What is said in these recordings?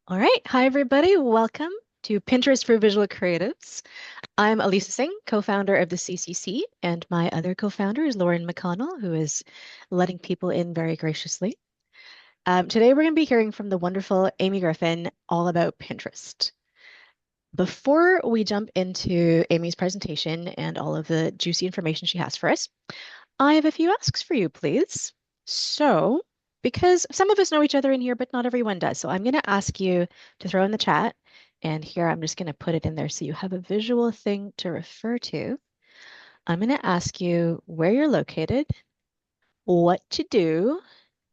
All right. Hi, everybody. Welcome to Pinterest for Visual Creatives. I'm Elisa Singh, co-founder of the CCC, and my other co-founder is Lauren McConnell, who is letting people in very graciously. Today, we're going to be hearing from the wonderful Amy Griffin all about Pinterest. Before we jump into Amy's presentation and all of the juicy information she has for us, I have a few asks for you, please. So, because some of us know each other in here, but not everyone does. So I'm going to ask you to throw in the chat. And here I'm just going to put it in there so you have a visual thing to refer to. I'm going to ask you where you're located, what to do,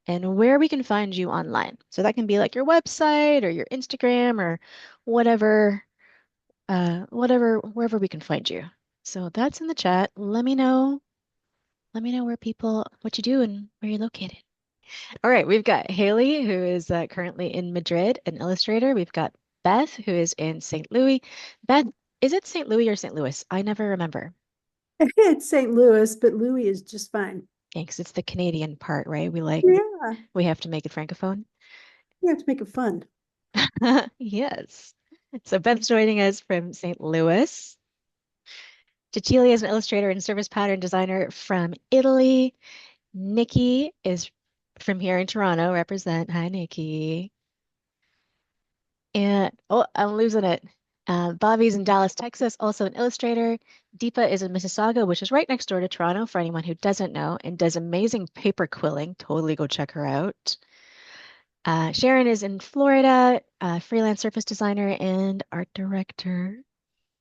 and where we can find you online. So that can be like your website or your Instagram or whatever, wherever we can find you. So that's in the chat. Let me know. Let me know what you do and where you're located. All right, we've got Haley, who is currently in Madrid, an illustrator. We've got Beth, who is in St. Louis. Beth, is it St. Louis or St. Louis? I never remember. It's St. Louis, but Louis is just fine. Thanks. It's the Canadian part, right? Yeah, We have to make it francophone. you have to make it fun. Yes. So Beth's joining us from St. Louis. Cecilia is an illustrator and service pattern designer from Italy. Nikki is from here in Toronto. Represent. Hi, Nikki. And oh, I'm losing it. Bobby's in Dallas, Texas, also an illustrator. Deepa is in Mississauga, which is right next door to Toronto for anyone who doesn't know, and does amazing paper quilling. Totally go check her out. Sharon is in Florida, freelance surface designer and art director.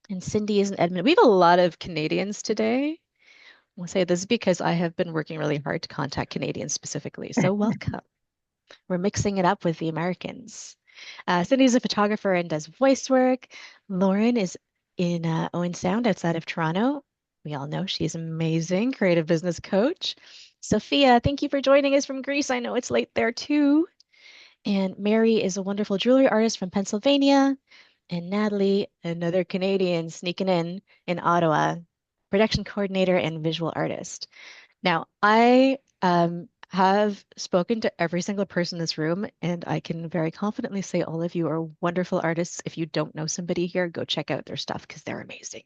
And Cindy is in Edmonton. We have a lot of Canadians today. We'll say this because I have been working really hard to contact Canadians specifically. So welcome. We're mixing it up with the Americans. Cindy's a photographer and does voice work. Lauren is in Owen Sound outside of Toronto. We all know she's amazing, creative business coach. Sophia, thank you for joining us from Greece. I know it's late there too. And Mary is a wonderful jewelry artist from Pennsylvania. And Natalie, another Canadian sneaking in Ottawa, production coordinator and visual artist. Now, I have spoken to every single person in this room, and I can very confidently say all of you are wonderful artists. If you don't know somebody here, go check out their stuff because they're amazing.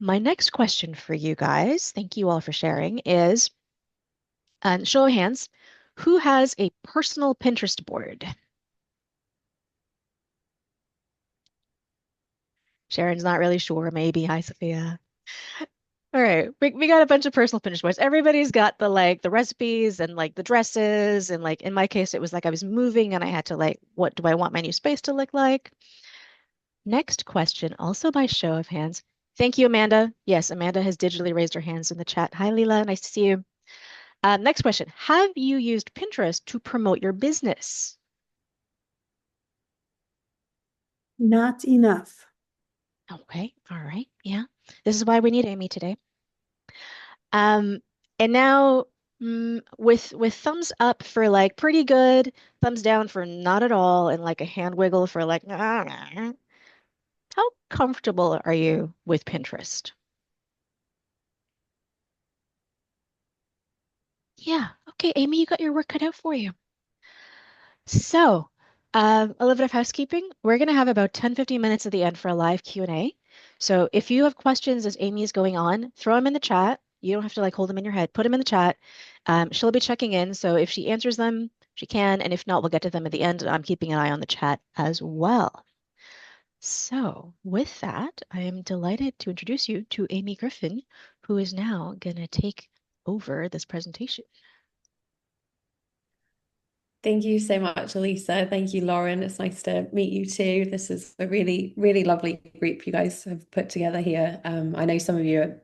My next question for you guys, thank you all for sharing, is show of hands, who has a personal Pinterest board? Sharon's not really sure, maybe. Hi, Sophia. All right, we got a bunch of personal Pinterest boards. Everybody's got the recipes and like the dresses and like in my case it was like I was moving and I had to like what do I want my new space to look like? Next question, also by show of hands. Thank you, Amanda. Yes, Amanda has digitally raised her hands in the chat. Hi, Leela. Nice to see you. Next question. Have you used Pinterest to promote your business? Not enough. Okay, all right. Yeah. This is why we need Amy today. Um, and now with thumbs up for like pretty good, thumbs down for not at all, and like a hand wiggle for like how comfortable are you with Pinterest? Yeah. Okay, Amy, you got your work cut out for you. So, a little bit of housekeeping. We're going to have about 10-15 minutes at the end for a live Q&A. So if you have questions as Amy is going on, throw them in the chat. You don't have to like hold them in your head. Put them in the chat. She'll be checking in. So if she answers them, she can. And if not, we'll get to them at the end. I'm keeping an eye on the chat as well. So with that, I am delighted to introduce you to Amy Griffin, who is now going to take over this presentation. Thank you so much, Elisa. Thank you, Lauren. It's nice to meet you too. This is a really, really lovely group you guys have put together here. I know some of you are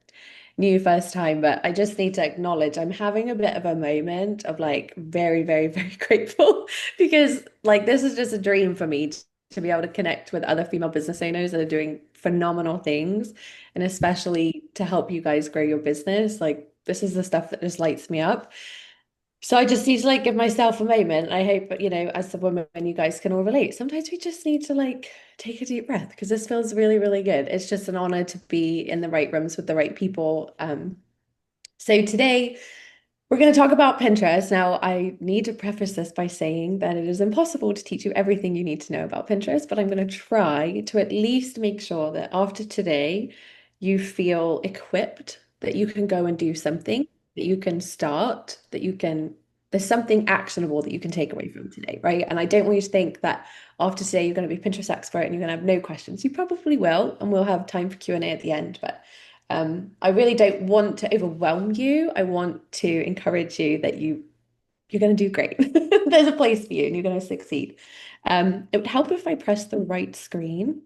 new first time, but I just need to acknowledge I'm having a bit of a moment of like very, very, very grateful because like this is just a dream for me to be able to connect with other female business owners that are doing phenomenal things and especially to help you guys grow your business. Like this is the stuff that just lights me up. So I just need to like give myself a moment. I hope, as the woman, you guys can all relate. Sometimes we just need to like take a deep breath because this feels really, really good. It's just an honor to be in the right rooms with the right people. So today We're going to talk about Pinterest. Now, I need to preface this by saying that it is impossible to teach you everything you need to know about Pinterest, but I'm going to try to at least make sure that after today, you feel equipped, that you can go and do something, that you can start, there's something actionable that you can take away from today, right? And I don't want you to think that after today, you're going to be a Pinterest expert and you're going to have no questions. You probably will, and we'll have time for Q&A at the end, but I really don't want to overwhelm you. I want to encourage you that you're going to do great. There's a place for you and you're going to succeed. It would help if I press the right screen.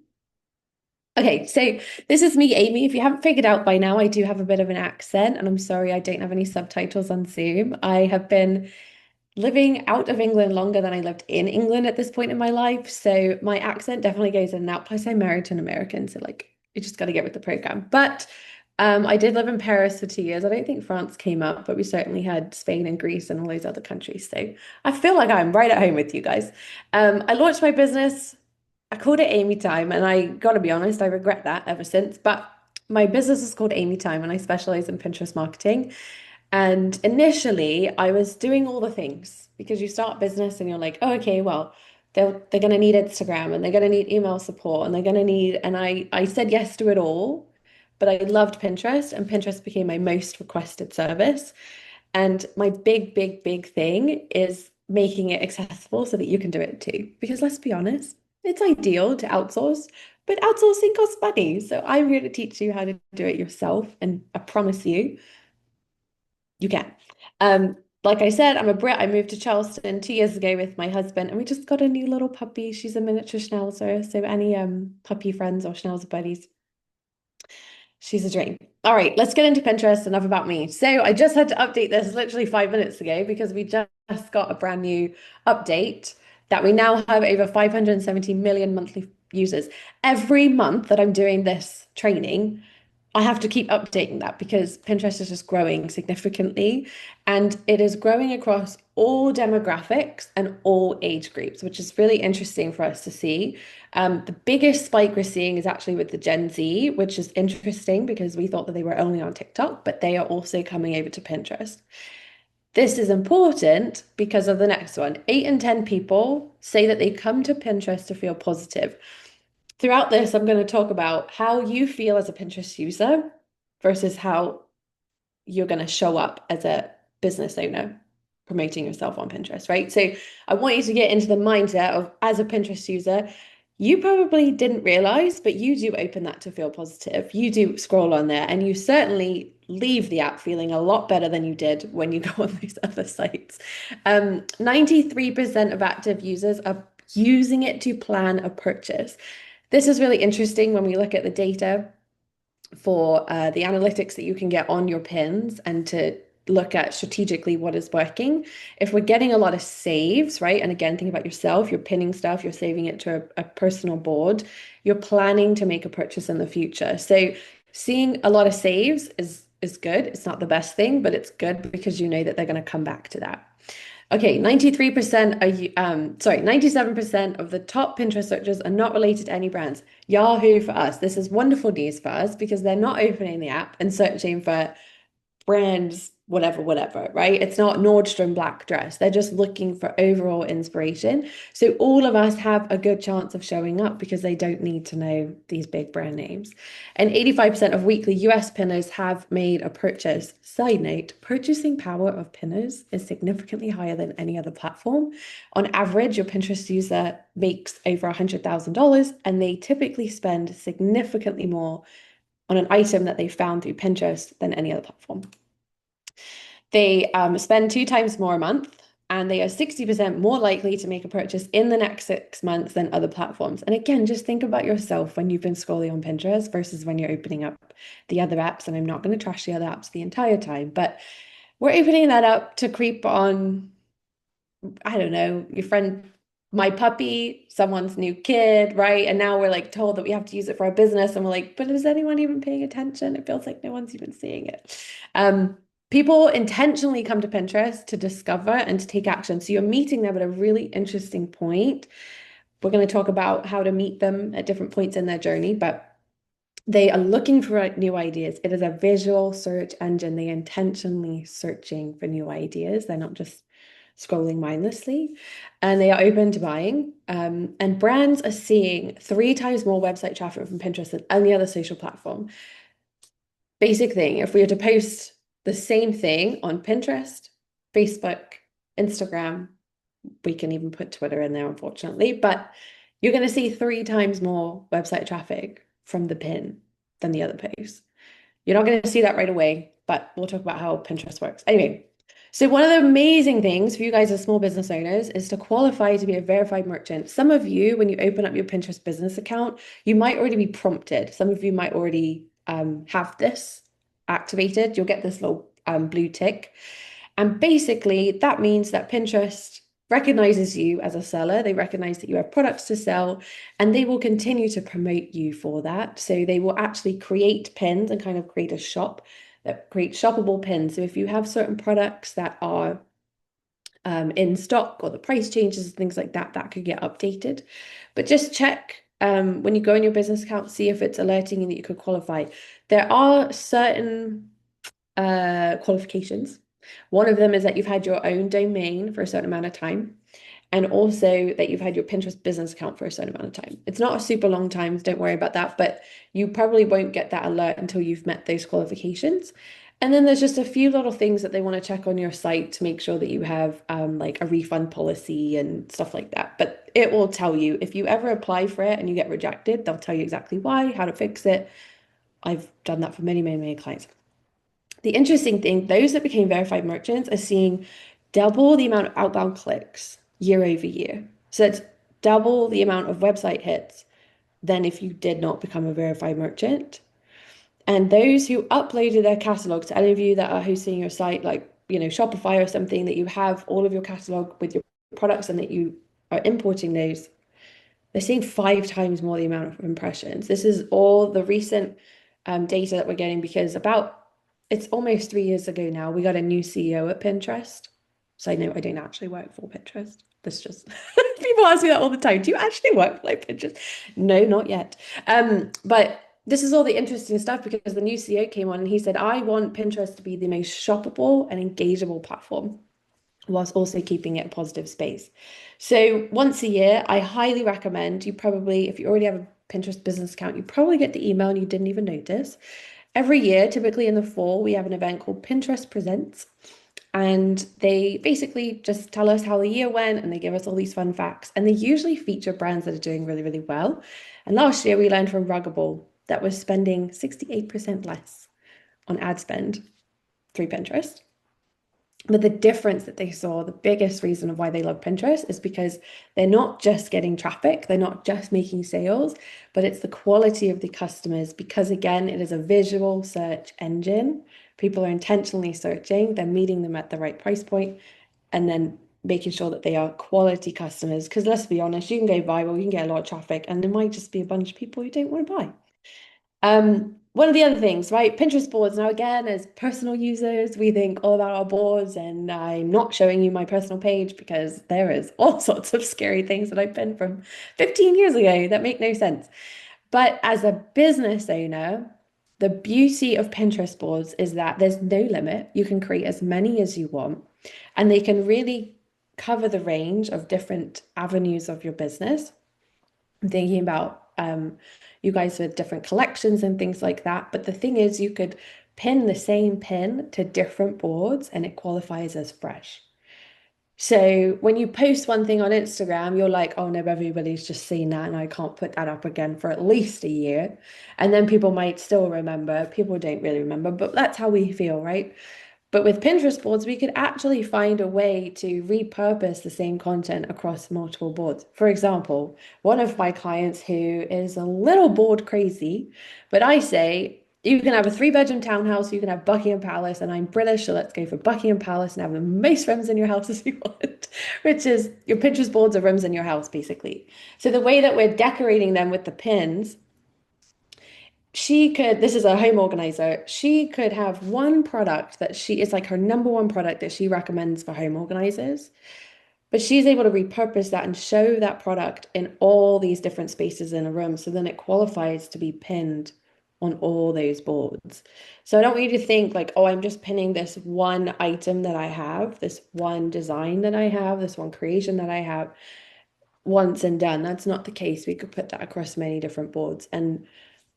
Okay, so this is me, Amy. If you haven't figured out by now, I do have a bit of an accent, and I'm sorry I don't have any subtitles on Zoom. I have been living out of England longer than I lived in England at this point in my life. So my accent definitely goes in and out. Plus, I'm married to an American. So, like, you just got to get with the program. But I did live in Paris for 2 years. I don't think France came up, but we certainly had Spain and Greece and all those other countries. So I feel like I'm right at home with you guys. I launched my business. I called it Amy Time. And I got to be honest, I regret that ever since. But my business is called Amy Time and I specialize in Pinterest marketing. And initially, I was doing all the things because you start business and you're like, oh, okay, well, they're going to need Instagram and they're going to need email support and they're going to need, and I said yes to it all, but I loved Pinterest and Pinterest became my most requested service. And my big, big, big thing is making it accessible so that you can do it too. Because let's be honest, it's ideal to outsource, but outsourcing costs money. So I'm here to teach you how to do it yourself. And I promise you can. Like I said, I'm a Brit. I moved to Charleston 2 years ago with my husband, and we just got a new little puppy. She's a miniature schnauzer. So any puppy friends or schnauzer buddies, she's a dream. All right, let's get into Pinterest. Enough about me. So I just had to update this literally 5 minutes ago because we just got a brand new update that we now have over 570 million monthly users. Every month that I'm doing this training, I have to keep updating that because Pinterest is just growing significantly and it is growing across all demographics and all age groups, which is really interesting for us to see. The biggest spike we're seeing is actually with the Gen Z, which is interesting because we thought that they were only on TikTok, but they are also coming over to Pinterest. This is important because of the next one. 8 in 10 people say that they come to Pinterest to feel positive. Throughout this, I'm going to talk about how you feel as a Pinterest user versus how you're going to show up as a business owner promoting yourself on Pinterest, right? So I want you to get into the mindset of as a Pinterest user, you probably didn't realize, but you do open that to feel positive. You do scroll on there and you certainly leave the app feeling a lot better than you did when you go on these other sites. 93% of active users are using it to plan a purchase. This is really interesting when we look at the data for the analytics that you can get on your pins and to look at strategically what is working. If we're getting a lot of saves, right? And again, think about yourself, you're pinning stuff, you're saving it to a personal board, you're planning to make a purchase in the future. So seeing a lot of saves is good. It's not the best thing, but it's good because you know that they're going to come back to that. Okay, 93% are, 97% of the top Pinterest searches are not related to any brands. Yahoo for us. This is wonderful news for us because they're not opening the app and searching for brands, whatever, right? It's not Nordstrom black dress. They're just looking for overall inspiration. So all of us have a good chance of showing up because they don't need to know these big brand names. And 85% of weekly US pinners have made a purchase. Side note, purchasing power of pinners is significantly higher than any other platform. On average, your Pinterest user makes over $100,000 and they typically spend significantly more on an item that they found through Pinterest than any other platform. They spend 2 times more a month and they are 60% more likely to make a purchase in the next 6 months than other platforms. And again, just think about yourself when you've been scrolling on Pinterest versus when you're opening up the other apps. And I'm not going to trash the other apps the entire time, but we're opening that up to creep on, I don't know, your friend, my puppy, someone's new kid, right? And now we're like told that we have to use it for our business. And we're like, but is anyone even paying attention? It feels like no one's even seeing it. People intentionally come to Pinterest to discover and to take action. So you're meeting them at a really interesting point. We're going to talk about how to meet them at different points in their journey, but They are looking for new ideas. It is a visual search engine. They are intentionally searching for new ideas. They're not just scrolling mindlessly, and they are open to buying. And brands are seeing 3 times more website traffic from Pinterest than any other social platform. Basic thing, if we were to post the same thing on Pinterest, Facebook, Instagram, we can even put Twitter in there, unfortunately, but you're going to see 3 times more website traffic from the pin than the other posts. You're not going to see that right away, but we'll talk about how Pinterest works. Anyway, so one of the amazing things for you guys as small business owners is to qualify to be a verified merchant. Some of you, when you open up your Pinterest business account, you might already be prompted. Some of you might already have this activated. You'll get this little blue tick. And basically, that means that Pinterest recognizes you as a seller. They recognize that you have products to sell, and they will continue to promote you for that. So they will actually create pins and kind of create a shop that creates shoppable pins. So if you have certain products that are in stock or the price changes and things like that, that could get updated. But just check when you go in your business account, see if it's alerting you that you could qualify. There are certain qualifications. One of them is that you've had your own domain for a certain amount of time, and also that you've had your Pinterest business account for a certain amount of time. It's not a super long time, don't worry about that, but you probably won't get that alert until you've met those qualifications. And then there's just a few little things that they want to check on your site to make sure that you have like a refund policy and stuff like that. But it will tell you if you ever apply for it and you get rejected, they'll tell you exactly why, how to fix it. I've done that for many, many, many clients. The interesting thing, those that became verified merchants are seeing double the amount of outbound clicks year over year. So it's double the amount of website hits than if you did not become a verified merchant. And those who uploaded their catalog, to any of you that are hosting your site, like, Shopify or something, that you have all of your catalog with your products and that you are importing those, they're seeing 5 times more the amount of impressions. This is all the recent data that we're getting because it's almost 3 years ago now, we got a new CEO at Pinterest. So I know I don't actually work for Pinterest. This just people ask me that all the time. Do you actually work for like Pinterest? No, not yet. But this is all the interesting stuff because the new CEO came on and he said, I want Pinterest to be the most shoppable and engageable platform, whilst also keeping it a positive space. So once a year, I highly recommend you probably, if you already have a Pinterest business account, you probably get the email and you didn't even notice. Every year, typically in the fall, we have an event called Pinterest Presents. And they basically just tell us how the year went and they give us all these fun facts. And they usually feature brands that are doing really, really well. And last year, we learned from Ruggable that was spending 68% less on ad spend through Pinterest. But the difference that they saw, the biggest reason of why they love Pinterest is because they're not just getting traffic, they're not just making sales, but it's the quality of the customers. Because again, it is a visual search engine. People are intentionally searching, they're meeting them at the right price point, and then making sure that they are quality customers. Because let's be honest, you can go viral, you can get a lot of traffic, and there might just be a bunch of people who don't want to buy. One of the other things, right? Pinterest boards. Now, again, as personal users, we think all about our boards, and I'm not showing you my personal page because there is all sorts of scary things that I've pinned from 15 years ago that make no sense. But as a business owner, the beauty of Pinterest boards is that there's no limit. You can create as many as you want, and they can really cover the range of different avenues of your business. I'm thinking about you guys with different collections and things like that. But the thing is, you could pin the same pin to different boards and it qualifies as fresh. So when you post one thing on Instagram, you're like, oh no, everybody's just seen that and I can't put that up again for at least a year. And then people might still remember. People don't really remember, but that's how we feel, right? But with Pinterest boards, we could actually find a way to repurpose the same content across multiple boards. For example, one of my clients who is a little board crazy, but I say, you can have a 3-bedroom townhouse, you can have Buckingham Palace, and I'm British, so let's go for Buckingham Palace and have the most rooms in your house as you want, which is your Pinterest boards are rooms in your house, basically. So the way that we're decorating them with the pins, this is a home organizer, she could have one product that is like her number one product that she recommends for home organizers, but she's able to repurpose that and show that product in all these different spaces in a room. So then it qualifies to be pinned on all those boards. So I don't want you to think like, oh, I'm just pinning this one item that I have, this one design that I have, this one creation that I have once and done. That's not the case. We could put that across many different boards. And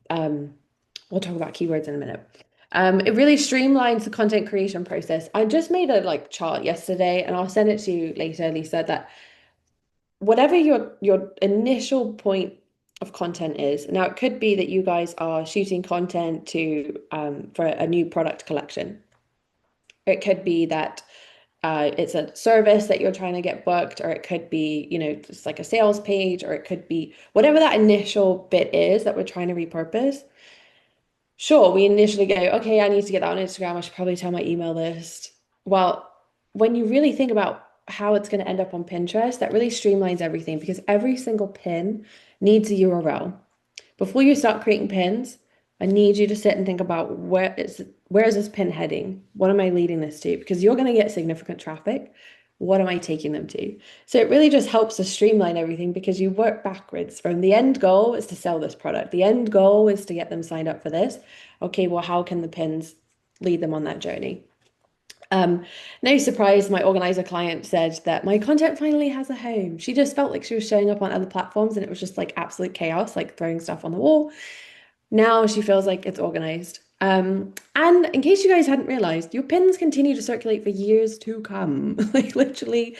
we'll talk about keywords in a minute. It really streamlines the content creation process. I just made a like chart yesterday, and I'll send it to you later, Lisa, that whatever your initial point of content is, now it could be that you guys are shooting content to for a new product collection. It could be that it's a service that you're trying to get booked, or it could be, just like a sales page, or it could be whatever that initial bit is that we're trying to repurpose. Sure, we initially go, okay, I need to get that on Instagram. I should probably tell my email list. Well, when you really think about how it's going to end up on Pinterest, that really streamlines everything because every single pin needs a URL. Before you start creating pins, I need you to sit and think about where is this pin heading? What am I leading this to? Because you're going to get significant traffic. What am I taking them to? So it really just helps to streamline everything because you work backwards from the end goal is to sell this product. The end goal is to get them signed up for this. Okay, well, how can the pins lead them on that journey? No surprise, my organizer client said that my content finally has a home. She just felt like she was showing up on other platforms and it was just like absolute chaos, like throwing stuff on the wall. Now she feels like it's organized. And in case you guys hadn't realized, your pins continue to circulate for years to come. Like literally,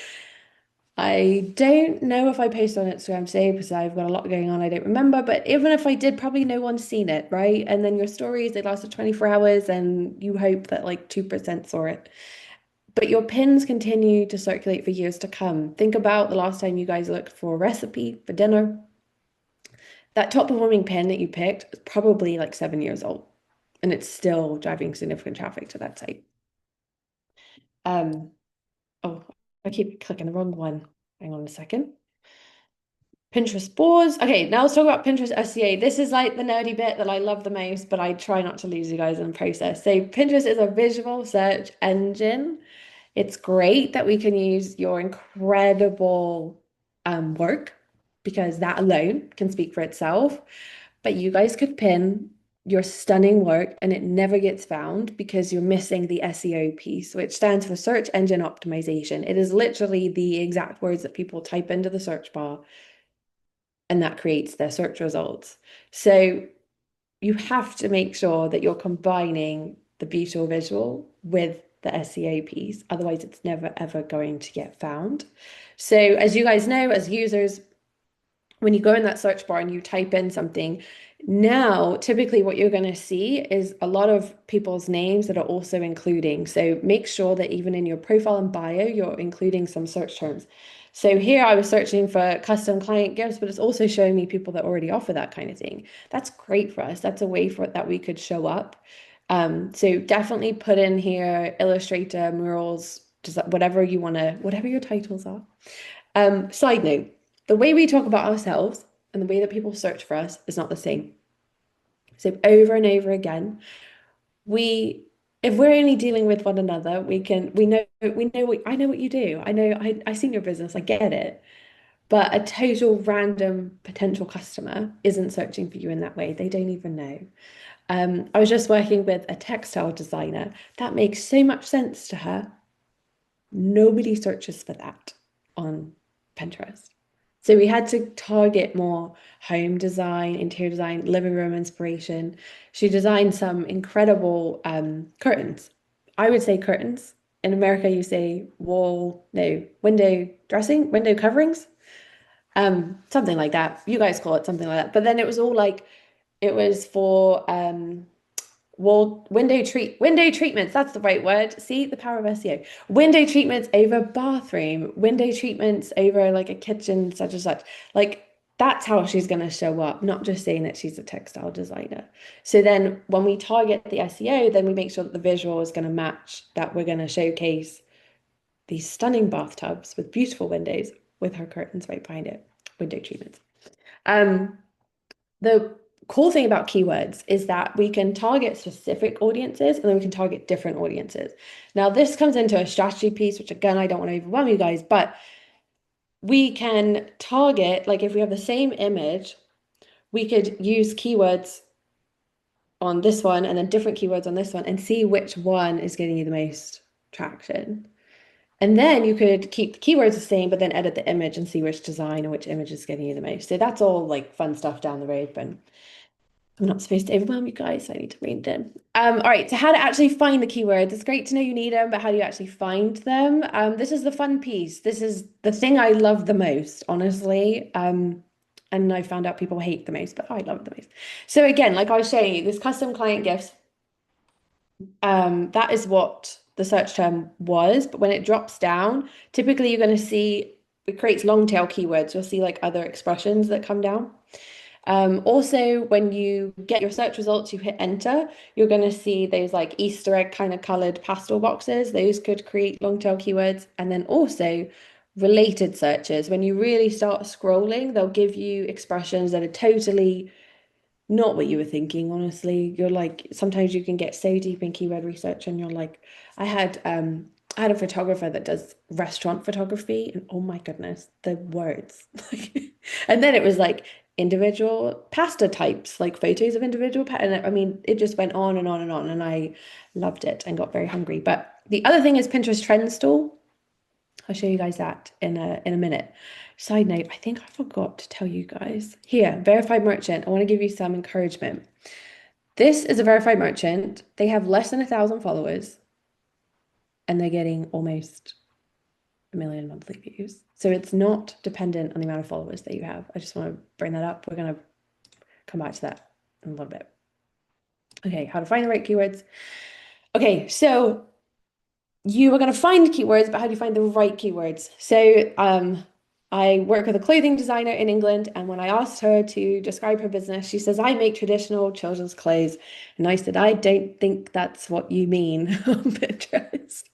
I don't know if I posted on Instagram today because I've got a lot going on. I don't remember, but even if I did, probably no one's seen it, right? And then your stories, they lasted 24 hours and you hope that like 2% saw it. But your pins continue to circulate for years to come. Think about the last time you guys looked for a recipe for dinner. That top performing pin that you picked is probably like 7 years old, and it's still driving significant traffic to that site. Oh, I keep clicking the wrong one. Hang on a second. Pinterest boards. Okay, now let's talk about Pinterest SEA. This is like the nerdy bit that I love the most, but I try not to lose you guys in the process. So Pinterest is a visual search engine. It's great that we can use your incredible work because that alone can speak for itself. But you guys could pin your stunning work and it never gets found because you're missing the SEO piece, which stands for search engine optimization. It is literally the exact words that people type into the search bar and that creates their search results. So you have to make sure that you're combining the beautiful visual with the SEO piece. Otherwise, it's never ever going to get found. So as you guys know, as users, when you go in that search bar and you type in something, now typically what you're going to see is a lot of people's names that are also including. So make sure that even in your profile and bio, you're including some search terms. So here I was searching for custom client gifts, but it's also showing me people that already offer that kind of thing. That's great for us. That's a way for it that we could show up. So definitely put in here Illustrator, murals, just whatever you want to, whatever your titles are. Side note, the way we talk about ourselves and the way that people search for us is not the same. So over and over again, if we're only dealing with one another, we know what I know what you do. I know I seen your business, I get it. But a total random potential customer isn't searching for you in that way. They don't even know. I was just working with a textile designer. That makes so much sense to her. Nobody searches for that on Pinterest. So we had to target more home design, interior design, living room inspiration. She designed some incredible curtains. I would say curtains. In America, you say window dressing, window coverings, something like that. You guys call it something like that. But then it was all like, it was for window treatments, that's the right word. See the power of SEO. Window treatments over bathroom, window treatments over like a kitchen, such and such. Like that's how she's going to show up, not just saying that she's a textile designer. So then when we target the SEO, then we make sure that the visual is going to match, that we're going to showcase these stunning bathtubs with beautiful windows with her curtains right behind it, window treatments. The cool thing about keywords is that we can target specific audiences and then we can target different audiences. Now, this comes into a strategy piece, which again, I don't want to overwhelm you guys, but we can target, like if we have the same image, we could use keywords on this one and then different keywords on this one and see which one is getting you the most traction. And then you could keep the keywords the same, but then edit the image and see which design and which image is getting you the most. So that's all like fun stuff down the road, but I'm not supposed to overwhelm you guys, so I need to rein it in. All right, so how to actually find the keywords. It's great to know you need them, but how do you actually find them? This is the fun piece. This is the thing I love the most, honestly. And I found out people hate the most, but I love it the most. So again, like I was showing you, this custom client gifts, that is what the search term was. But when it drops down, typically you're going to see it creates long tail keywords. You'll see like other expressions that come down. Also, when you get your search results, you hit enter, you're going to see those like Easter egg kind of colored pastel boxes. Those could create long tail keywords. And then also related searches. When you really start scrolling, they'll give you expressions that are totally not what you were thinking, honestly. You're like, sometimes you can get so deep in keyword research and you're like, I had a photographer that does restaurant photography, and oh my goodness, the words. And then it was like individual pasta types, like photos of individual and I mean, it just went on and on and on, and I loved it and got very hungry. But the other thing is Pinterest Trends tool. I'll show you guys that in a minute. Side note, I think I forgot to tell you guys. Here, verified merchant. I want to give you some encouragement. This is a verified merchant. They have less than 1,000 followers and they're getting almost 1 million monthly views. So it's not dependent on the amount of followers that you have. I just want to bring that up. We're going to come back to that in a little bit. Okay, how to find the right keywords. Okay, so you are going to find keywords, but how do you find the right keywords? So I work with a clothing designer in England, and when I asked her to describe her business, she says, I make traditional children's clothes. And I said, I don't think that's what you mean on Pinterest.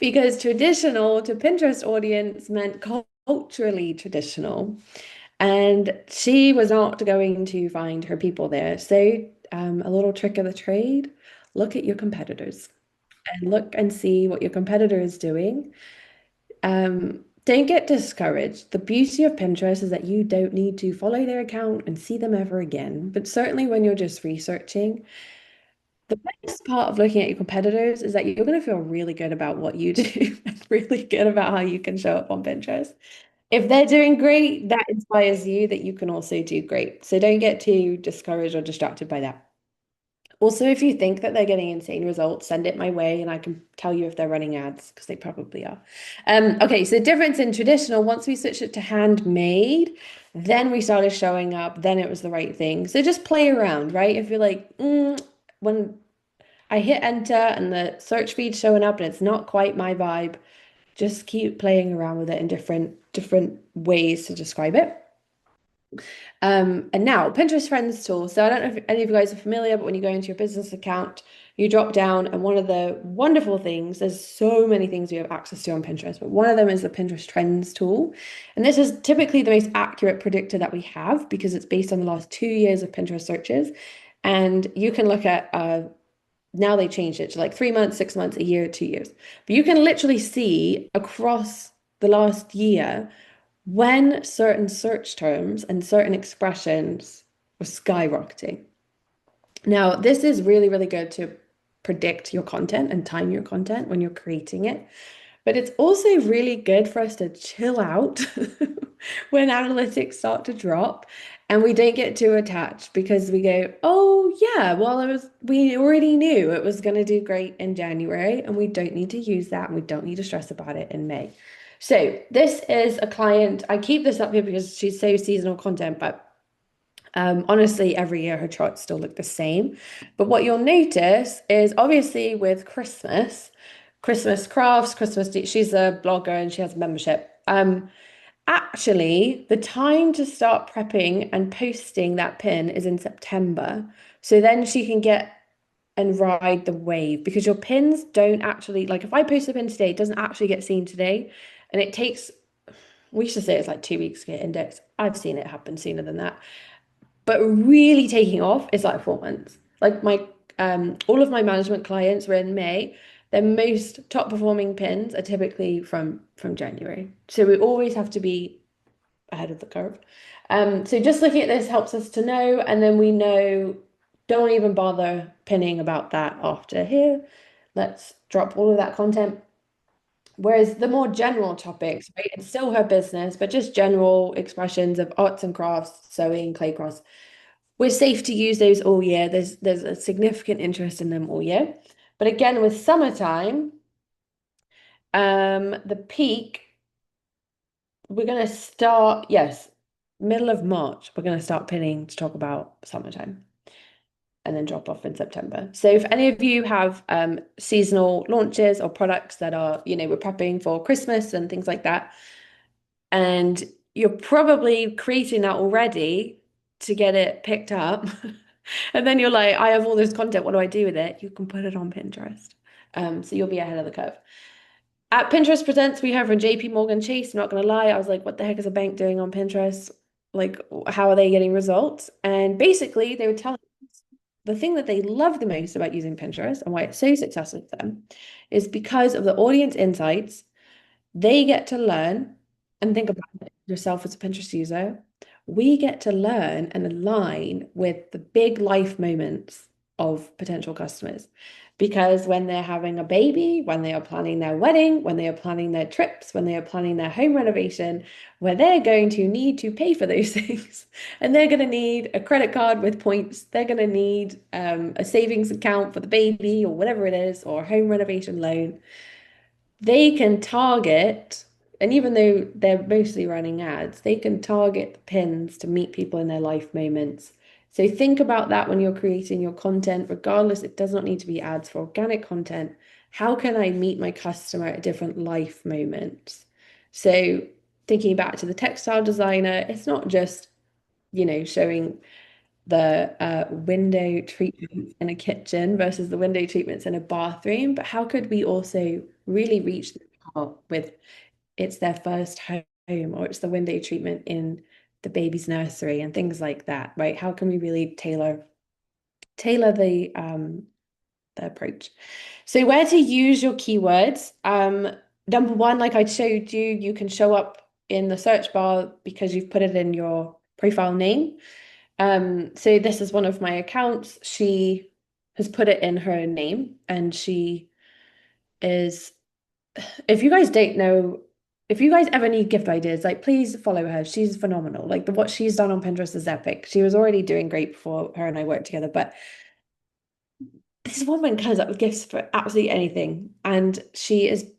Because traditional to Pinterest audience meant culturally traditional. And she was not going to find her people there. So a little trick of the trade, look at your competitors and look and see what your competitor is doing. Don't get discouraged. The beauty of Pinterest is that you don't need to follow their account and see them ever again. But certainly when you're just researching, the best part of looking at your competitors is that you're going to feel really good about what you do and really good about how you can show up on Pinterest. If they're doing great, that inspires you that you can also do great. So don't get too discouraged or distracted by that. Also, if you think that they're getting insane results, send it my way and I can tell you if they're running ads because they probably are. Okay, so the difference in traditional, once we switched it to handmade, then we started showing up, then it was the right thing. So just play around, right? If you're like, when I hit enter and the search feed's showing up and it's not quite my vibe, just keep playing around with it in different ways to describe it. And now Pinterest Friends tool. So I don't know if any of you guys are familiar, but when you go into your business account, you drop down, and one of the wonderful things, there's so many things we have access to on Pinterest, but one of them is the Pinterest Trends tool. And this is typically the most accurate predictor that we have because it's based on the last 2 years of Pinterest searches. And you can look at now they changed it to like 3 months, 6 months, a year, 2 years. But you can literally see across the last year when certain search terms and certain expressions were skyrocketing. Now, this is really, really good to predict your content and time your content when you're creating it. But it's also really good for us to chill out when analytics start to drop and we don't get too attached because we go, oh yeah, well we already knew it was going to do great in January and we don't need to use that and we don't need to stress about it in May. So this is a client. I keep this up here because she's so seasonal content, but honestly, every year her charts still look the same. But what you'll notice is obviously with Christmas crafts, she's a blogger and she has a membership. Actually, the time to start prepping and posting that pin is in September. So then she can get and ride the wave because your pins don't actually, like if I post a pin today, it doesn't actually get seen today. And it takes, we should say it's like 2 weeks to get indexed. I've seen it happen sooner than that. But really taking off is like 4 months. Like my all of my management clients were in May. Their most top performing pins are typically from January. So we always have to be ahead of the curve. So just looking at this helps us to know, and then we know Don't even bother pinning about that after here. Let's drop all of that content. Whereas the more general topics, right, it's still her business, but just general expressions of arts and crafts, sewing, clay crafts. We're safe to use those all year. There's a significant interest in them all year. But again, with summertime, the peak, we're gonna start, yes, middle of March, we're gonna start pinning to talk about summertime and then drop off in September. So if any of you have seasonal launches or products that are, we're prepping for Christmas and things like that, and you're probably creating that already to get it picked up. And then you're like, I have all this content, what do I do with it? You can put it on Pinterest. So you'll be ahead of the curve. At Pinterest Presents, we have from JP Morgan Chase. I'm not gonna lie, I was like, what the heck is a bank doing on Pinterest? Like, how are they getting results? And basically, they were telling us the thing that they love the most about using Pinterest and why it's so successful for them is because of the audience insights. They get to learn and think about it yourself as a Pinterest user. We get to learn and align with the big life moments of potential customers. Because when they're having a baby, when they are planning their wedding, when they are planning their trips, when they are planning their home renovation, where they're going to need to pay for those things, and they're going to need a credit card with points, they're going to need a savings account for the baby or whatever it is, or a home renovation loan, they can target, and even though they're mostly running ads, they can target the pins to meet people in their life moments. So think about that when you're creating your content, regardless, it does not need to be ads for organic content. How can I meet my customer at different life moments? So thinking back to the textile designer, it's not just, showing the window treatments in a kitchen versus the window treatments in a bathroom, but how could we also really reach them out with it's their first home or it's the window treatment in the baby's nursery and things like that, right? How can we really tailor the approach? So where to use your keywords? Number one, like I showed you, you can show up in the search bar because you've put it in your profile name. So this is one of my accounts. She has put it in her name and she is, if you guys don't know, if you guys ever need gift ideas, like please follow her. She's phenomenal. Like what she's done on Pinterest is epic. She was already doing great before her and I worked together, but this woman comes up with gifts for absolutely anything. And she is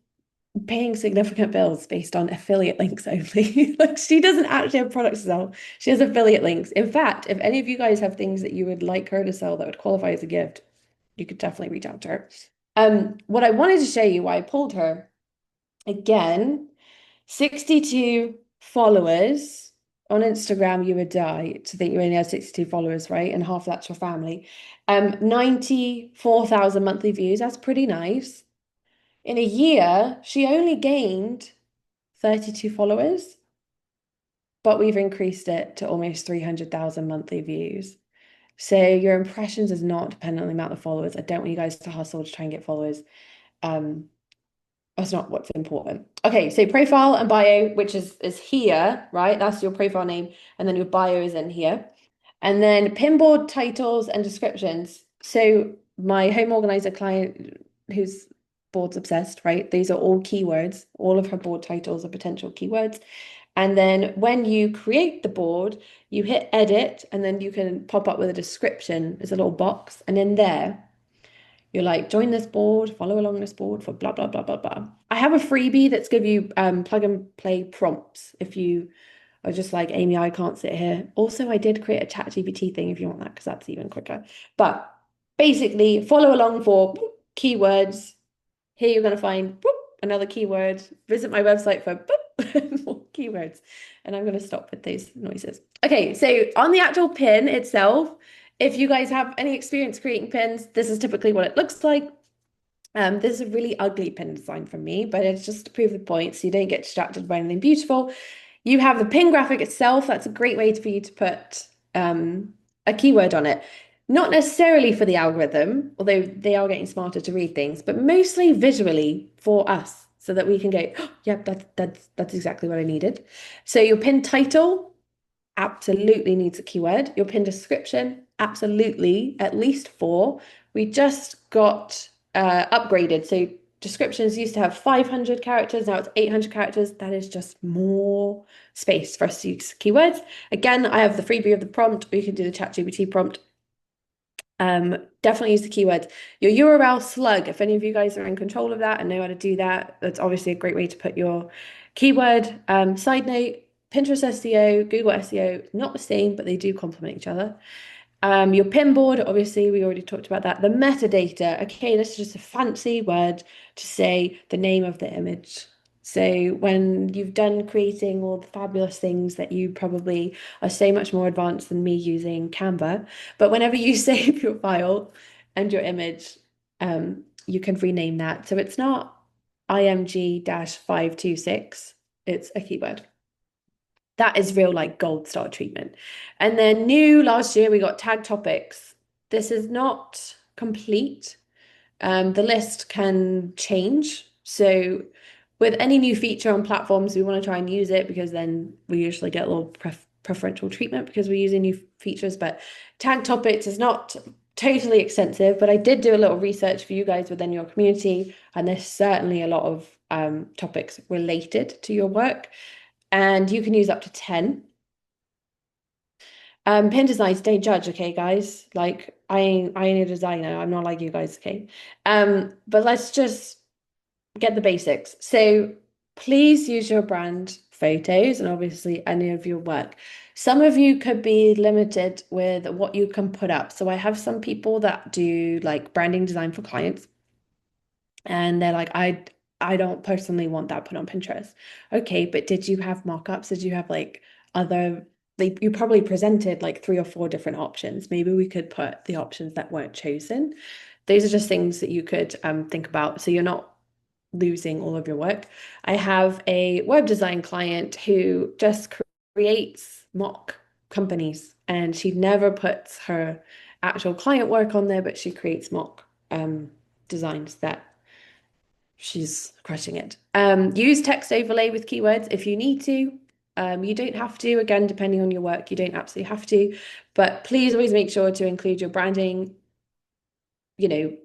paying significant bills based on affiliate links only. Like she doesn't actually have products to sell. She has affiliate links. In fact, if any of you guys have things that you would like her to sell that would qualify as a gift, you could definitely reach out to her. What I wanted to show you why I pulled her again, 62 followers on Instagram, you would die to think you only have 62 followers, right? And half that's your family. 94,000 monthly views. That's pretty nice. In a year, she only gained 32 followers, but we've increased it to almost 300,000 monthly views. So your impressions is not dependent on the amount of followers. I don't want you guys to hustle to try and get followers. Um, that's not what's important. Okay, so profile and bio, which is here, right? That's your profile name, and then your bio is in here. And then pinboard titles and descriptions. So my home organizer client who's boards obsessed, right? These are all keywords. All of her board titles are potential keywords. And then when you create the board, you hit edit and then you can pop up with a description. There's a little box. And in there, you're like, join this board, follow along this board for blah, blah, blah, blah, blah. I have a freebie that's give you plug and play prompts if you are just like, Amy, I can't sit here. Also, I did create a ChatGPT thing if you want that, because that's even quicker. But basically, follow along for keywords. Here you're going to find another keyword. Visit my website for more keywords. And I'm going to stop with those noises. Okay, so on the actual pin itself, if you guys have any experience creating pins, this is typically what it looks like. This is a really ugly pin design from me, but it's just to prove the point so you don't get distracted by anything beautiful. You have the pin graphic itself. That's a great way for you to put a keyword on it. Not necessarily for the algorithm, although they are getting smarter to read things, but mostly visually for us so that we can go, oh, yep, that's exactly what I needed. So your pin title, absolutely needs a keyword. Your pin description, absolutely, at least 4. We just got upgraded. So descriptions used to have 500 characters, now it's 800 characters. That is just more space for us to use keywords. Again, I have the freebie of the prompt, or you can do the ChatGPT prompt. Definitely use the keywords. Your URL slug, if any of you guys are in control of that and know how to do that, that's obviously a great way to put your keyword. Side note, Pinterest SEO, Google SEO, not the same, but they do complement each other. Your pin board, obviously, we already talked about that. The metadata, okay, this is just a fancy word to say the name of the image. So when you've done creating all the fabulous things that you probably are so much more advanced than me using Canva, but whenever you save your file and your image, you can rename that. So it's not IMG-526, it's a keyword. That is real like gold star treatment. And then new last year, we got tag topics. This is not complete. The list can change. So with any new feature on platforms, we want to try and use it because then we usually get a little preferential treatment because we're using new features. But tag topics is not totally extensive, but I did do a little research for you guys within your community, and there's certainly a lot of topics related to your work, and you can use up to 10. Pin designs, don't judge, okay, guys? Like I ain't a designer. I'm not like you guys, okay? But let's just get the basics. So please use your brand photos and obviously any of your work. Some of you could be limited with what you can put up. So I have some people that do like branding design for clients, and they're like, I don't personally want that put on Pinterest. Okay, but did you have mock-ups? Did you have like other you probably presented like 3 or 4 different options. Maybe we could put the options that weren't chosen. Those are just things that you could think about so you're not losing all of your work. I have a web design client who just creates mock companies, and she never puts her actual client work on there, but she creates mock designs that she's crushing it. Use text overlay with keywords if you need to. You don't have to, again, depending on your work, you don't absolutely have to, but please always make sure to include your branding. You know,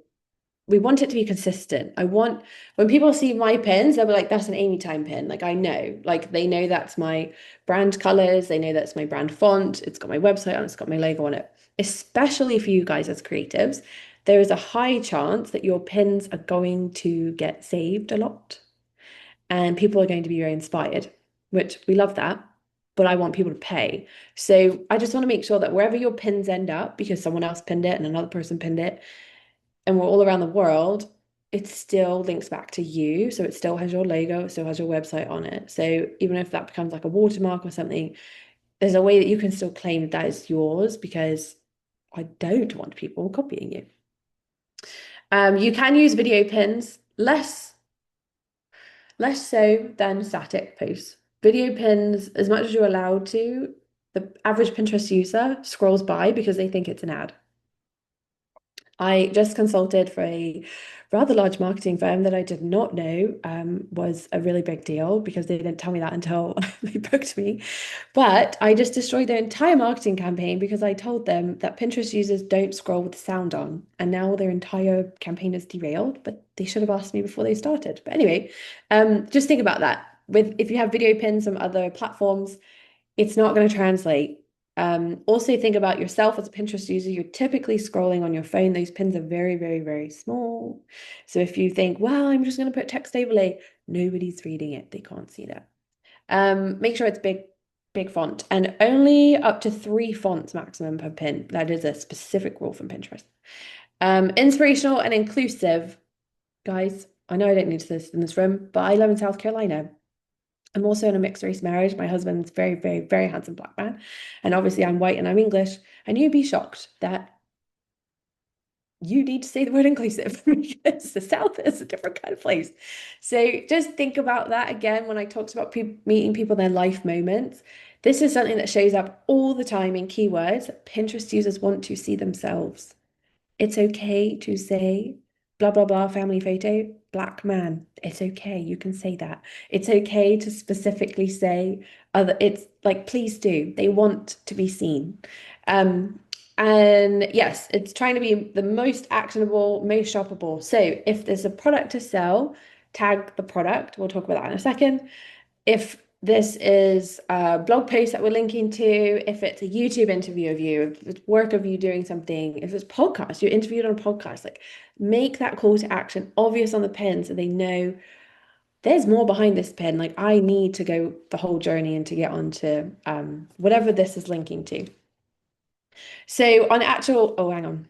we want it to be consistent. I want, when people see my pins, they'll be like, that's an Amy Time pin. Like, I know, like, they know that's my brand colors, they know that's my brand font, it's got my website on, it's got my logo on it. Especially for you guys as creatives, there is a high chance that your pins are going to get saved a lot and people are going to be very inspired, which we love that. But I want people to pay. So I just want to make sure that wherever your pins end up, because someone else pinned it and another person pinned it, and we're all around the world, it still links back to you. So it still has your logo, it still has your website on it. So even if that becomes like a watermark or something, there's a way that you can still claim that is yours because I don't want people copying you. You can use video pins, less so than static posts. Video pins, as much as you're allowed to, the average Pinterest user scrolls by because they think it's an ad. I just consulted for a rather large marketing firm that I did not know was a really big deal because they didn't tell me that until they booked me. But I just destroyed their entire marketing campaign because I told them that Pinterest users don't scroll with the sound on. And now their entire campaign is derailed, but they should have asked me before they started. But anyway, just think about that. If you have video pins from other platforms, it's not going to translate. Also think about yourself as a Pinterest user. You're typically scrolling on your phone. Those pins are very, very, very small. So if you think, well, I'm just going to put text overlay, nobody's reading it. They can't see that. Make sure it's big font, and only up to 3 fonts maximum per pin. That is a specific rule from Pinterest. Inspirational and inclusive. Guys, I know I don't need to this in this room, but I live in South Carolina. I'm also in a mixed race marriage. My husband's very, very, very handsome black man. And obviously I'm white and I'm English. And you'd be shocked that you need to say the word inclusive because the South is a different kind of place. So just think about that again when I talked about meeting people in their life moments. This is something that shows up all the time in keywords. Pinterest users want to see themselves. It's okay to say blah, blah, blah, family photo. black man. It's okay. You can say that. It's okay to specifically say other, it's like, please do. They want to be seen. Um, and yes, it's trying to be the most actionable, most shoppable. So if there's a product to sell, tag the product. We'll talk about that in a second. If this is a blog post that we're linking to, if it's a YouTube interview of you, if it's work of you doing something, if it's podcast, you're interviewed on a podcast, like make that call to action obvious on the pin so they know there's more behind this pin. Like I need to go the whole journey and to get onto whatever this is linking to. So on actual, oh, hang on.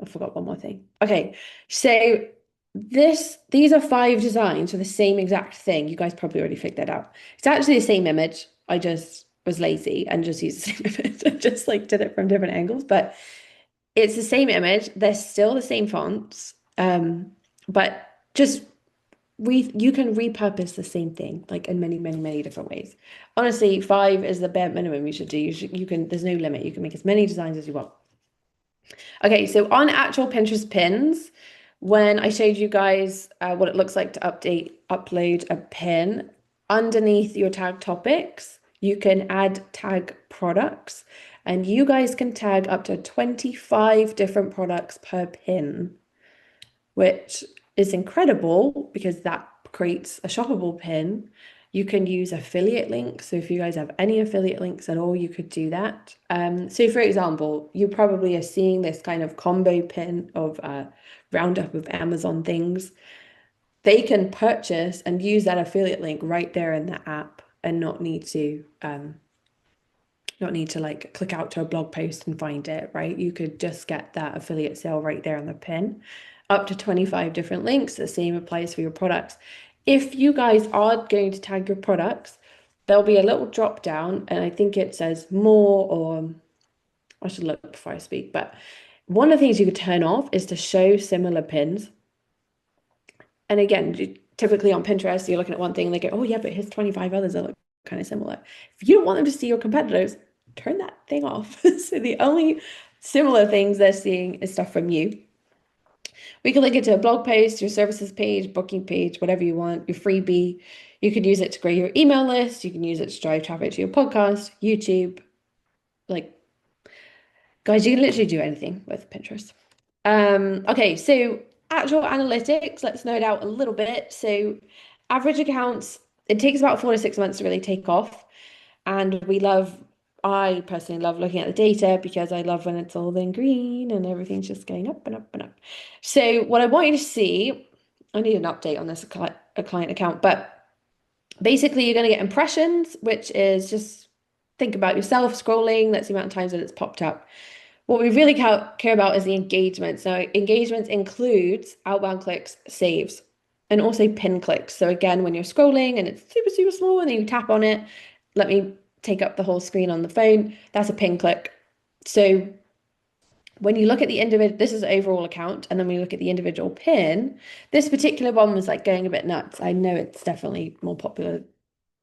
I forgot one more thing. Okay, so these are 5 designs for the same exact thing. You guys probably already figured that out. It's actually the same image. I just was lazy and just used the same image. I just like did it from different angles, but it's the same image. They're still the same fonts. But just you can repurpose the same thing like in many, many, many different ways. Honestly, 5 is the bare minimum you should do. You can, there's no limit. You can make as many designs as you want. Okay, so on actual Pinterest pins, when I showed you guys what it looks like to upload a pin, underneath your tag topics, you can add tag products, and you guys can tag up to 25 different products per pin, which is incredible because that creates a shoppable pin. You can use affiliate links. So if you guys have any affiliate links at all, you could do that. So for example, you probably are seeing this kind of combo pin of a roundup of Amazon things. They can purchase and use that affiliate link right there in the app and not need to like click out to a blog post and find it, right? You could just get that affiliate sale right there on the pin. Up to 25 different links. The same applies for your products. If you guys are going to tag your products, there'll be a little drop down, and I think it says more, or I should look before I speak, but one of the things you could turn off is to show similar pins. And again, typically on Pinterest, you're looking at one thing and they go, oh yeah, but here's 25 others that look kind of similar. If you don't want them to see your competitors, turn that thing off. So the only similar things they're seeing is stuff from you. We can link it to a blog post, your services page, booking page, whatever you want, your freebie. You can use it to grow your email list. You can use it to drive traffic to your podcast, YouTube. Like, guys, you can literally do anything with Pinterest. Okay, so actual analytics, let's nerd out a little bit. So average accounts, it takes about 4 to 6 months to really take off. And I personally love looking at the data because I love when it's all in green and everything's just going up and up and up. So what I want you to see, I need an update on this a client account, but basically you're going to get impressions, which is just think about yourself scrolling. That's the amount of times that it's popped up. What we really care about is the engagement. So engagement includes outbound clicks, saves, and also pin clicks. So again, when you're scrolling and it's super, super small and then you tap on it, let me take up the whole screen on the phone, that's a pin click. So when you look at the individual, this is the overall account, and then when you look at the individual pin, this particular one was like going a bit nuts. I know it's definitely more popular.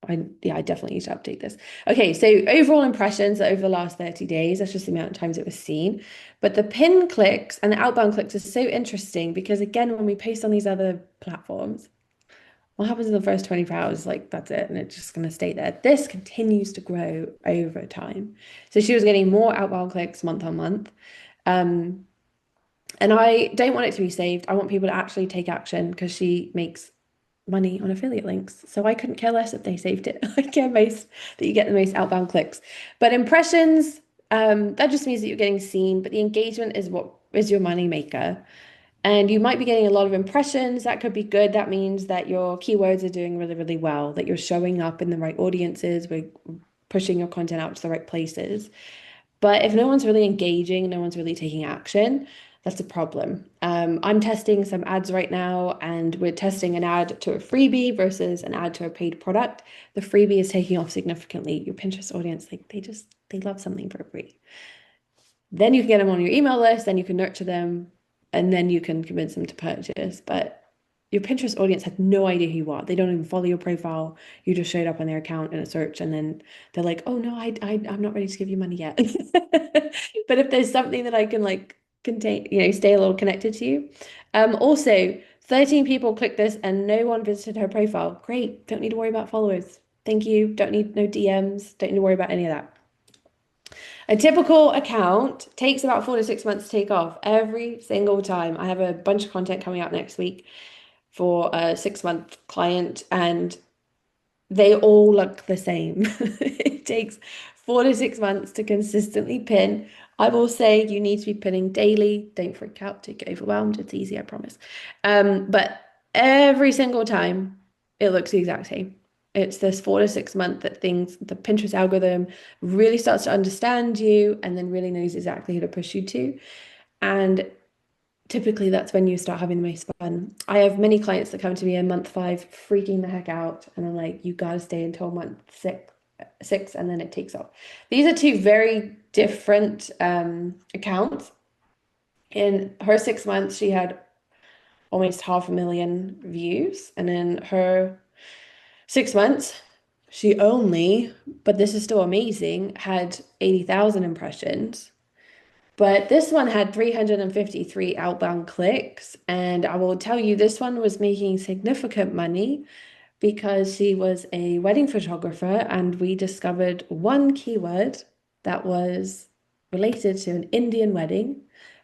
I definitely need to update this. Okay, so overall impressions over the last 30 days, that's just the amount of times it was seen. But the pin clicks and the outbound clicks are so interesting because again, when we post on these other platforms, what happens in the first 24 hours? Like that's it, and it's just going to stay there. This continues to grow over time. So she was getting more outbound clicks month on month. And I don't want it to be saved. I want people to actually take action because she makes money on affiliate links. So I couldn't care less if they saved it. I care most that you get the most outbound clicks. But impressions, that just means that you're getting seen, but the engagement is what is your money maker. And you might be getting a lot of impressions. That could be good. That means that your keywords are doing really, really well, that you're showing up in the right audiences, we're pushing your content out to the right places. But if no one's really engaging, no one's really taking action, that's a problem. I'm testing some ads right now, and we're testing an ad to a freebie versus an ad to a paid product. The freebie is taking off significantly. Your Pinterest audience, they love something for free. Then you can get them on your email list, then you can nurture them, and then you can convince them to purchase. But your Pinterest audience had no idea who you are. They don't even follow your profile. You just showed up on their account in a search, and then they're like, "Oh no, I'm not ready to give you money yet." But if there's something that I can like contain, stay a little connected to you. Also, 13 people clicked this and no one visited her profile. Great. Don't need to worry about followers. Thank you. Don't need no DMs. Don't need to worry about any of that. A typical account takes about 4 to 6 months to take off every single time. I have a bunch of content coming out next week for a 6 month client, and they all look the same. It takes 4 to 6 months to consistently pin. I will say you need to be pinning daily. Don't freak out, don't get overwhelmed. It's easy, I promise. But every single time it looks the exact same. It's this 4 to 6 month that the Pinterest algorithm really starts to understand you and then really knows exactly who to push you to. And typically that's when you start having the most fun. I have many clients that come to me in month 5 freaking the heck out, and I'm like, you gotta stay until month six, and then it takes off. These are two very different accounts. In her 6 months, she had almost 500,000 views, and in her 6 months, she only, but this is still amazing, had 80,000 impressions. But this one had 353 outbound clicks. And I will tell you, this one was making significant money because she was a wedding photographer. And we discovered one keyword that was related to an Indian wedding.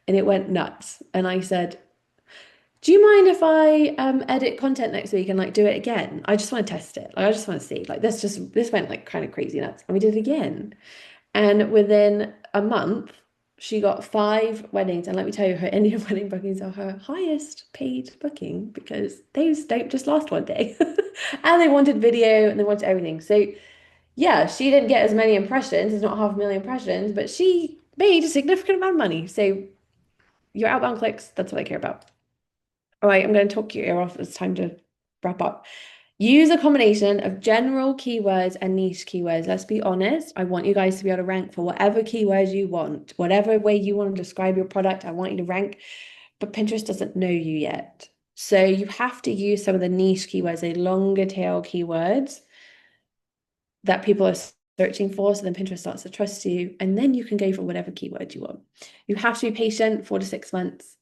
And it went nuts. And I said, do you mind if I edit content next week and like do it again? I just want to test it. Like I just want to see. Like this went like kind of crazy nuts. And we did it again. And within a month, she got 5 weddings. And let me tell you, her Indian wedding bookings are her highest paid booking because those don't just last one day. And they wanted video and they wanted everything. So, yeah, she didn't get as many impressions. It's not 500,000 impressions, but she made a significant amount of money. So, your outbound clicks, that's what I care about. All right, I'm going to talk your ear off. It's time to wrap up. Use a combination of general keywords and niche keywords. Let's be honest. I want you guys to be able to rank for whatever keywords you want, whatever way you want to describe your product. I want you to rank, but Pinterest doesn't know you yet. So you have to use some of the niche keywords, the longer tail keywords that people are searching for. So then Pinterest starts to trust you, and then you can go for whatever keyword you want. You have to be patient, 4 to 6 months.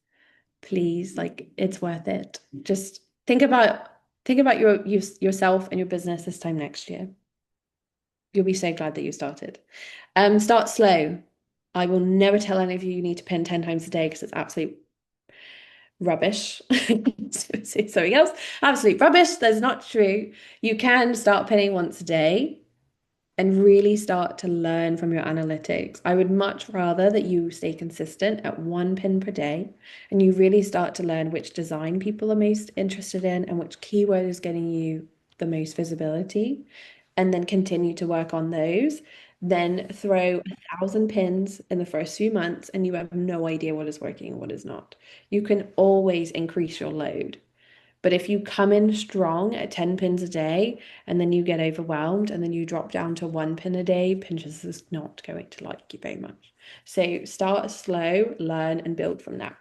Please, like it's worth it. Just think about yourself and your business this time next year. You'll be so glad that you started. Start slow. I will never tell any of you need to pin 10 times a day because it's absolute rubbish. Say something else. Absolute rubbish. That's not true. You can start pinning once a day and really start to learn from your analytics. I would much rather that you stay consistent at 1 pin per day and you really start to learn which design people are most interested in and which keyword is getting you the most visibility, and then continue to work on those. Then throw 1,000 pins in the first few months and you have no idea what is working and what is not. You can always increase your load. But if you come in strong at 10 pins a day and then you get overwhelmed and then you drop down to 1 pin a day, Pinterest is not going to like you very much. So start slow, learn, and build from that.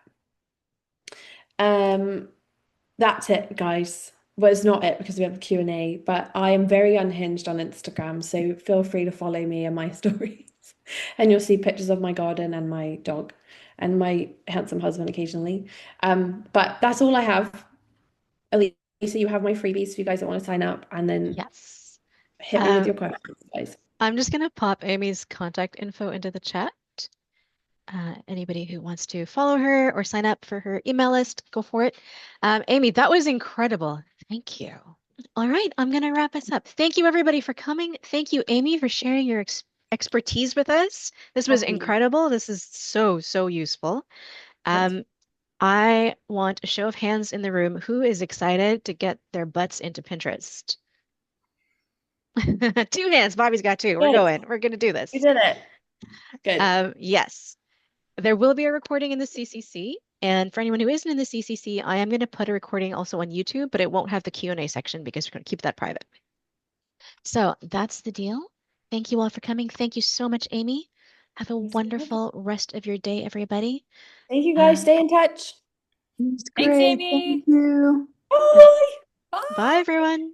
That's it, guys. Well, it's not it because we have a Q&A, but I am very unhinged on Instagram, so feel free to follow me and my stories. And you'll see pictures of my garden and my dog and my handsome husband occasionally. But that's all I have. Elisa, you have my freebies if you guys don't want to sign up, and then Yes. hit me with your questions, guys. I'm just going to pop Amy's contact info into the chat. Anybody who wants to follow her or sign up for her email list, go for it. Amy, that was incredible. Thank you. All right, I'm going to wrap us up. Thank you, everybody, for coming. Thank you, Amy, for sharing your expertise with us. This was incredible. This is so, so useful. I want a show of hands in the room. Who is excited to get their butts into Pinterest? 2 hands. Bobby's got 2. We're going. We're going to do this. You did it. Good. Yes. There will be a recording in the CCC. And for anyone who isn't in the CCC, I am going to put a recording also on YouTube, but it won't have the Q&A section because we're going to keep that private. So that's the deal. Thank you all for coming. Thank you so much, Amy. Have a wonderful rest of your day, everybody. Thank you, guys. Stay in touch. It's Thanks, great. Amy. Thank you. Bye. Bye, everyone.